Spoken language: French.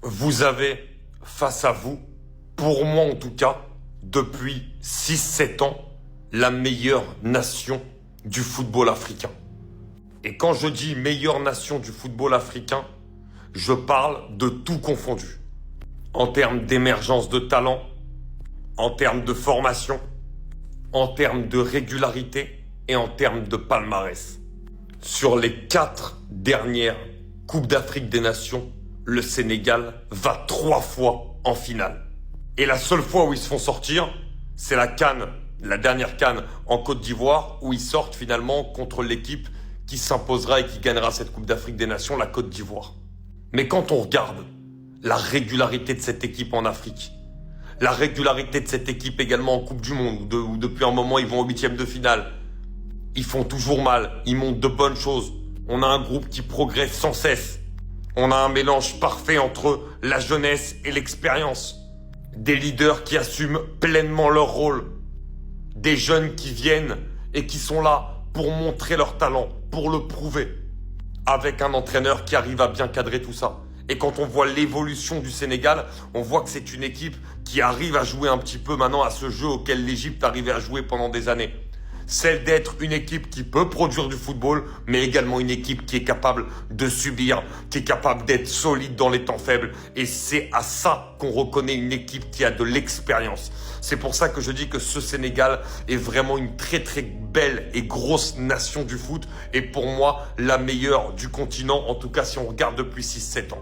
Vous avez face à vous, pour moi en tout cas, depuis 6-7 ans, la meilleure nation du football africain. Et quand je dis meilleure nation du football africain, je parle de tout confondu. En termes d'émergence de talent, en termes de formation, en termes de régularité et en termes de palmarès. Sur les 4 dernières Coupes d'Afrique des Nations, le Sénégal va 3 fois en finale. Et la seule fois où ils se font sortir, c'est la CAN, la dernière CAN en Côte d'Ivoire, où ils sortent finalement contre l'équipe qui s'imposera et qui gagnera cette Coupe d'Afrique des Nations, la Côte d'Ivoire. Mais quand on regarde la régularité de cette équipe en Afrique, la régularité de cette équipe également en Coupe du Monde, où depuis un moment ils vont au 8e de finale, ils font toujours mal, ils montrent de bonnes choses. On a un groupe qui progresse sans cesse. On a un mélange parfait entre la jeunesse et l'expérience. Des leaders qui assument pleinement leur rôle. Des jeunes qui viennent et qui sont là pour montrer leur talent, pour le prouver. Avec un entraîneur qui arrive à bien cadrer tout ça. Et quand on voit l'évolution du Sénégal, on voit que c'est une équipe qui arrive à jouer un petit peu maintenant à ce jeu auquel l'Égypte arrivait à jouer pendant des années. Celle d'être une équipe qui peut produire du football, mais également une équipe qui est capable de subir, qui est capable d'être solide dans les temps faibles. Et c'est à ça qu'on reconnaît une équipe qui a de l'expérience. C'est pour ça que je dis que ce Sénégal est vraiment une très très belle et grosse nation du foot. Et pour moi, la meilleure du continent, en tout cas si on regarde depuis 6-7 ans.